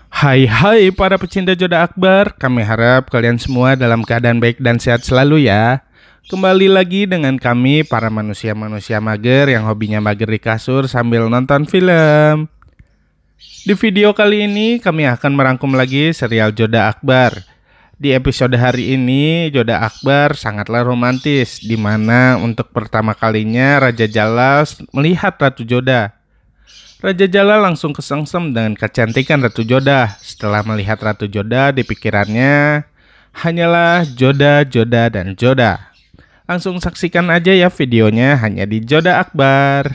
Hai para pecinta Joda Akbar, kami harap kalian semua dalam keadaan baik dan sehat selalu ya. Kembali lagi dengan kami para manusia-manusia mager yang hobinya mager di kasur sambil nonton film. Di video kali ini kami akan merangkum lagi serial Joda Akbar. Di episode hari ini Joda Akbar sangatlah romantis, di mana untuk pertama kalinya Raja Jalal melihat Ratu Joda. Raja Jalal langsung kesengsem dengan kecantikan Ratu Joda. Setelah melihat Ratu Joda, di pikirannya hanyalah Joda, Joda, dan Joda. Langsung saksikan aja ya videonya hanya di Joda Akbar.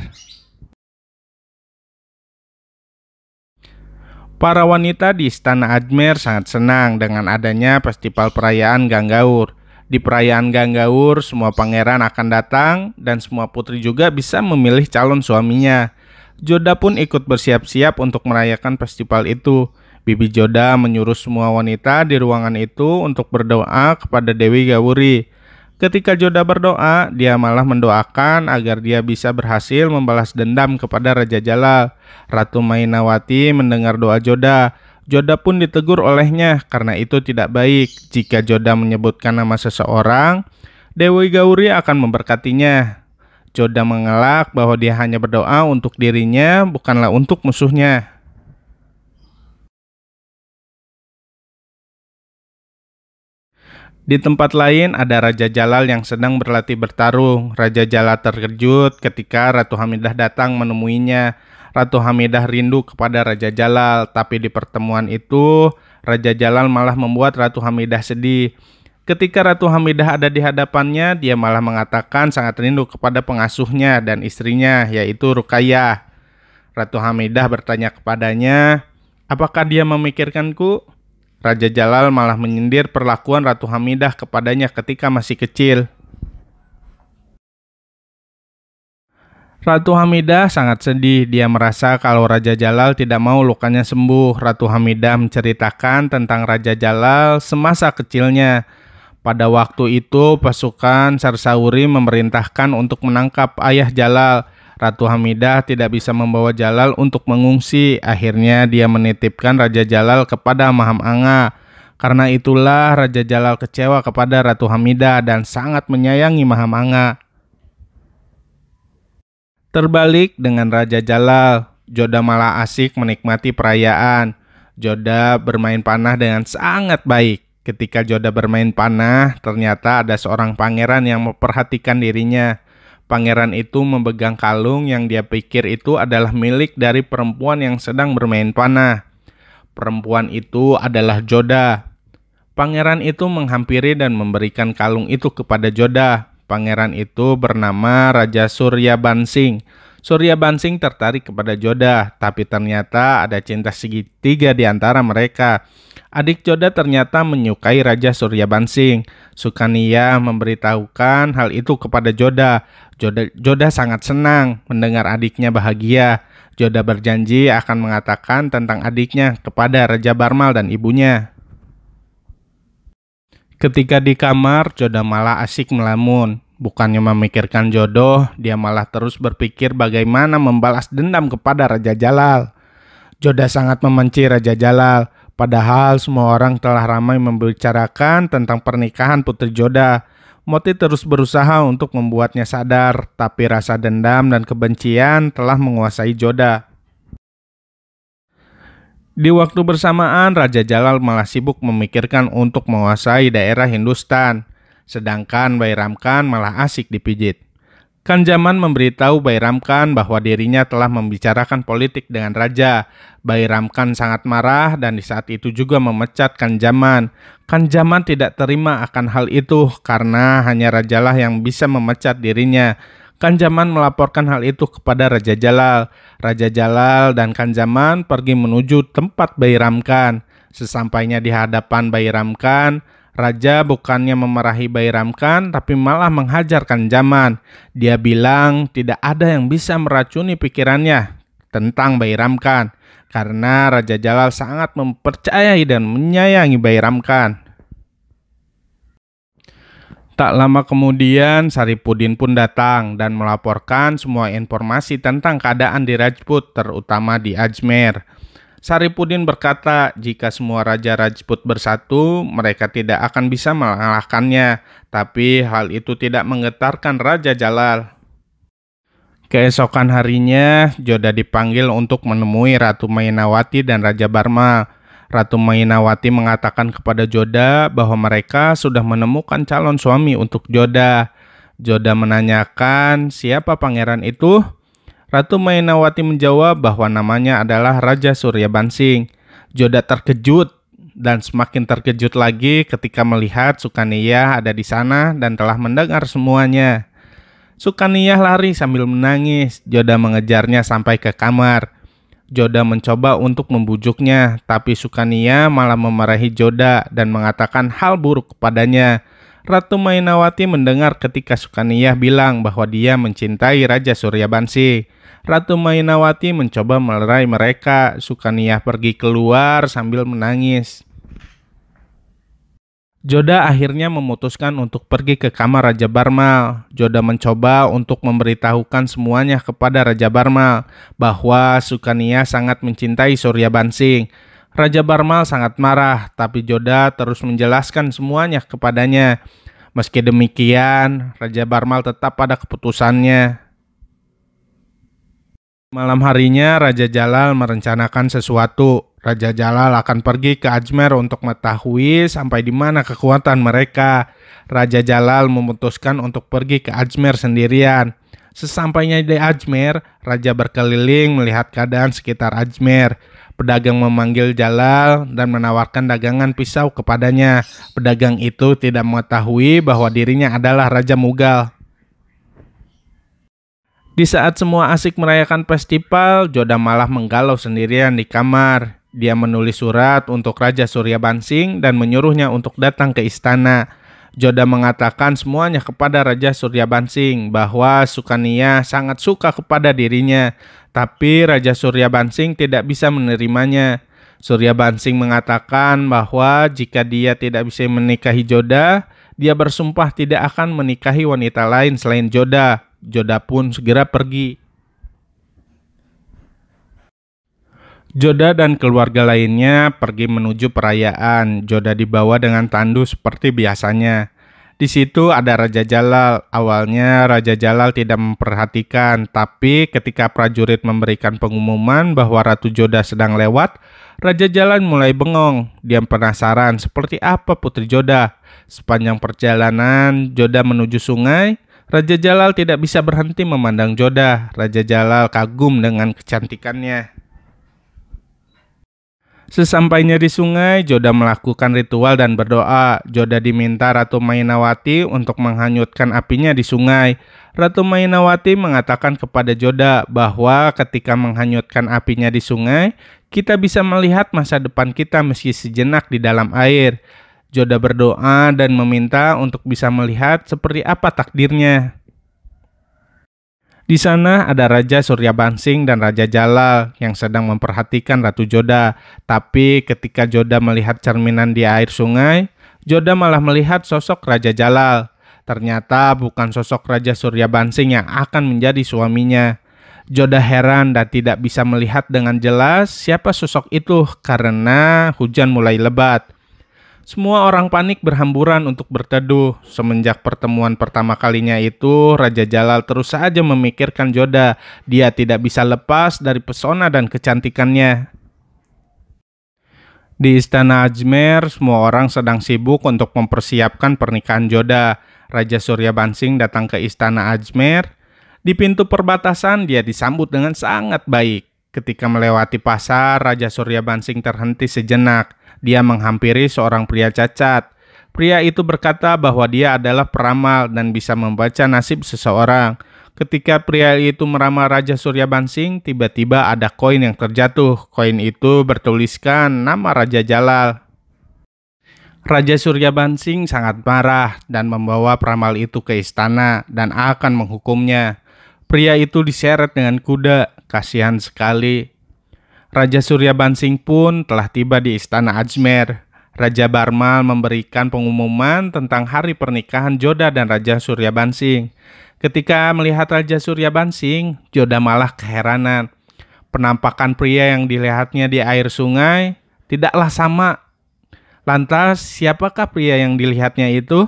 Para wanita di Istana Ajmer sangat senang dengan adanya festival perayaan Ganggaur. Di perayaan Ganggaur, semua pangeran akan datang dan semua putri juga bisa memilih calon suaminya. Joda pun ikut bersiap-siap untuk merayakan festival itu. Bibi Joda menyuruh semua wanita di ruangan itu untuk berdoa kepada Dewi Gawuri. Ketika Joda berdoa, dia malah mendoakan agar dia bisa berhasil membalas dendam kepada Raja Jalal. Ratu Mainawati mendengar doa Joda. Joda pun ditegur olehnya karena itu tidak baik. Jika Joda menyebutkan nama seseorang, Dewi Gawuri akan memberkatinya. Joda mengelak bahwa dia hanya berdoa untuk dirinya, bukanlah untuk musuhnya. Di tempat lain ada Raja Jalal yang sedang berlatih bertarung. Raja Jalal terkejut ketika Ratu Hamidah datang menemuinya. Ratu Hamidah rindu kepada Raja Jalal, tapi di pertemuan itu Raja Jalal malah membuat Ratu Hamidah sedih. Ketika Ratu Hamidah ada di hadapannya, dia malah mengatakan sangat rindu kepada pengasuhnya dan istrinya, yaitu Ruqayyah. Ratu Hamidah bertanya kepadanya, "Apakah dia memikirkanku?" Raja Jalal malah menyindir perlakuan Ratu Hamidah kepadanya ketika masih kecil. Ratu Hamidah sangat sedih. Dia merasa kalau Raja Jalal tidak mau lukanya sembuh. Ratu Hamidah menceritakan tentang Raja Jalal semasa kecilnya. Pada waktu itu, pasukan Sarsauri memerintahkan untuk menangkap ayah Jalal. Ratu Hamidah tidak bisa membawa Jalal untuk mengungsi. Akhirnya dia menitipkan Raja Jalal kepada Maham Anga. Karena itulah Raja Jalal kecewa kepada Ratu Hamidah dan sangat menyayangi Maham Anga. Terbalik dengan Raja Jalal, Joda malah asik menikmati perayaan. Joda bermain panah dengan sangat baik. Ketika Joda bermain panah, ternyata ada seorang pangeran yang memperhatikan dirinya. Pangeran itu memegang kalung yang dia pikir itu adalah milik dari perempuan yang sedang bermain panah. Perempuan itu adalah Joda. Pangeran itu menghampiri dan memberikan kalung itu kepada Joda. Pangeran itu bernama Raja Suryabansing. Suryabansing tertarik kepada Joda, tapi ternyata ada cinta segitiga di antara mereka. Adik Joda ternyata menyukai Raja Suryabansing. Sukania memberitahukan hal itu kepada Joda. Joda sangat senang mendengar adiknya bahagia. Joda berjanji akan mengatakan tentang adiknya kepada Raja Barmal dan ibunya. Ketika di kamar, Joda malah asik melamun. Bukannya memikirkan jodoh, dia malah terus berpikir bagaimana membalas dendam kepada Raja Jalal. Joda sangat membenci Raja Jalal. Padahal semua orang telah ramai membicarakan tentang pernikahan putri Joda. Moti terus berusaha untuk membuatnya sadar, tapi rasa dendam dan kebencian telah menguasai Joda. Di waktu bersamaan, Raja Jalal malah sibuk memikirkan untuk menguasai daerah Hindustan, sedangkan Bairam Khan malah asik dipijit. Kanjaman memberitahu Bairam Khan bahwa dirinya telah membicarakan politik dengan raja. Bairam Khan sangat marah dan di saat itu juga memecat Kanjaman. Kanjaman tidak terima akan hal itu karena hanya rajalah yang bisa memecat dirinya. Kanjaman melaporkan hal itu kepada Raja Jalal. Raja Jalal dan Kanjaman pergi menuju tempat Bairam Khan. Sesampainya di hadapan Bairam Khan, Raja bukannya memarahi Bairam Khan, tapi malah menghajar Kanjaman. Dia bilang tidak ada yang bisa meracuni pikirannya tentang Bairam Khan, karena Raja Jalal sangat mempercayai dan menyayangi Bairam Khan. Tak lama kemudian, Saripudin pun datang dan melaporkan semua informasi tentang keadaan di Rajput, terutama di Ajmer. Saripudin berkata, jika semua Raja Rajput bersatu, mereka tidak akan bisa mengalahkannya. Tapi hal itu tidak menggetarkan Raja Jalal. Keesokan harinya, Joda dipanggil untuk menemui Ratu Mainawati dan Raja Barmal. Ratu Mainawati mengatakan kepada Joda bahwa mereka sudah menemukan calon suami untuk Joda. Joda menanyakan siapa pangeran itu. Ratu Mainawati menjawab bahwa namanya adalah Raja Suryabansing. Joda terkejut dan semakin terkejut lagi ketika melihat Sukaniyah ada di sana dan telah mendengar semuanya. Sukaniyah lari sambil menangis. Joda mengejarnya sampai ke kamar. Joda mencoba untuk membujuknya, tapi Sukaniyah malah memarahi Joda dan mengatakan hal buruk kepadanya. Ratu Mainawati mendengar ketika Sukaniyah bilang bahwa dia mencintai Raja Suryabansi. Ratu Mainawati mencoba melerai mereka. Sukaniyah pergi keluar sambil menangis. Joda akhirnya memutuskan untuk pergi ke kamar Raja Barmal. Joda mencoba untuk memberitahukan semuanya kepada Raja Barmal bahwa Sukaniyah sangat mencintai Suryabansing. Raja Barmal sangat marah, tapi Joda terus menjelaskan semuanya kepadanya. Meski demikian, Raja Barmal tetap pada keputusannya. Malam harinya, Raja Jalal merencanakan sesuatu. Raja Jalal akan pergi ke Ajmer untuk mengetahui sampai di mana kekuatan mereka. Raja Jalal memutuskan untuk pergi ke Ajmer sendirian. Sesampainya di Ajmer, Raja berkeliling melihat keadaan sekitar Ajmer. Pedagang memanggil Jalal dan menawarkan dagangan pisau kepadanya. Pedagang itu tidak mengetahui bahwa dirinya adalah Raja Mughal. Di saat semua asik merayakan festival, Joda malah menggalau sendirian di kamar. Dia menulis surat untuk Raja Suryabansing dan menyuruhnya untuk datang ke istana. Joda mengatakan semuanya kepada Raja Suryabansing bahwa Sukaniyah sangat suka kepada dirinya, tapi Raja Suryabansing tidak bisa menerimanya. Suryabansing mengatakan bahwa jika dia tidak bisa menikahi Joda, dia bersumpah tidak akan menikahi wanita lain selain Joda. Joda pun segera pergi. Joda dan keluarga lainnya pergi menuju perayaan. Joda dibawa dengan tandu seperti biasanya. Di situ ada Raja Jalal. Awalnya Raja Jalal tidak memperhatikan, tapi ketika prajurit memberikan pengumuman bahwa Ratu Joda sedang lewat, Raja Jalal mulai bengong. Dia penasaran seperti apa Putri Joda. Sepanjang perjalanan Joda menuju sungai, Raja Jalal tidak bisa berhenti memandang Joda. Raja Jalal kagum dengan kecantikannya. Sesampainya di sungai, Joda melakukan ritual dan berdoa. Joda diminta Ratu Mainawati untuk menghanyutkan apinya di sungai. Ratu Mainawati mengatakan kepada Joda bahwa ketika menghanyutkan apinya di sungai, kita bisa melihat masa depan kita meski sejenak di dalam air. Joda berdoa dan meminta untuk bisa melihat seperti apa takdirnya. Di sana ada Raja Suryabansing dan Raja Jalal yang sedang memperhatikan Ratu Joda. Tapi ketika Joda melihat cerminan di air sungai, Joda malah melihat sosok Raja Jalal. Ternyata bukan sosok Raja Suryabansing yang akan menjadi suaminya. Joda heran dan tidak bisa melihat dengan jelas siapa sosok itu karena hujan mulai lebat. Semua orang panik berhamburan untuk berteduh. Semenjak pertemuan pertama kalinya itu, Raja Jalal terus saja memikirkan Joda. Dia tidak bisa lepas dari pesona dan kecantikannya. Di istana Ajmer, semua orang sedang sibuk untuk mempersiapkan pernikahan Joda. Raja Suryabansing datang ke istana Ajmer. Di pintu perbatasan, dia disambut dengan sangat baik. Ketika melewati pasar, Raja Suryabansing terhenti sejenak. Dia menghampiri seorang pria cacat. Pria itu berkata bahwa dia adalah peramal dan bisa membaca nasib seseorang. Ketika pria itu meramal Raja Suryabansing, tiba-tiba ada koin yang terjatuh. Koin itu bertuliskan nama Raja Jalal. Raja Suryabansing sangat marah dan membawa peramal itu ke istana dan akan menghukumnya. Pria itu diseret dengan kuda. Kasihan sekali. Raja Suryabansing pun telah tiba di istana Ajmer. Raja Barmal memberikan pengumuman tentang hari pernikahan Joda dan Raja Suryabansing. Ketika melihat Raja Suryabansing, Joda malah keheranan. penampakan pria yang dilihatnya di air sungai tidaklah sama. Lantas, siapakah pria yang dilihatnya itu?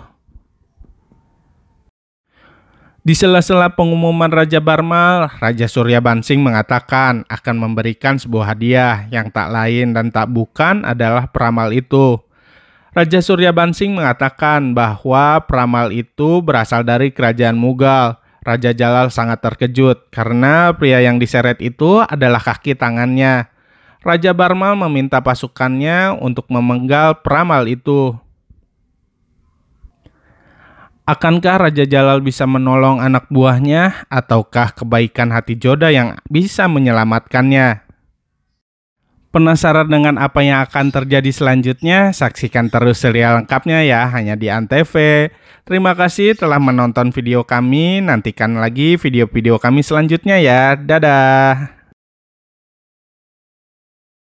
Di sela-sela pengumuman Raja Barmal, Raja Suryabansing mengatakan akan memberikan sebuah hadiah yang tak lain dan tak bukan adalah peramal itu. Raja Suryabansing mengatakan bahwa peramal itu berasal dari kerajaan Mughal. Raja Jalal sangat terkejut karena pria yang diseret itu adalah kaki tangannya. Raja Barmal meminta pasukannya untuk memenggal peramal itu. Akankah Raja Jalal bisa menolong anak buahnya, ataukah kebaikan hati Joda yang bisa menyelamatkannya? Penasaran dengan apa yang akan terjadi selanjutnya? Saksikan terus serial lengkapnya ya, hanya di Antv. Terima kasih telah menonton video kami, nantikan lagi video-video kami selanjutnya ya. Dadah!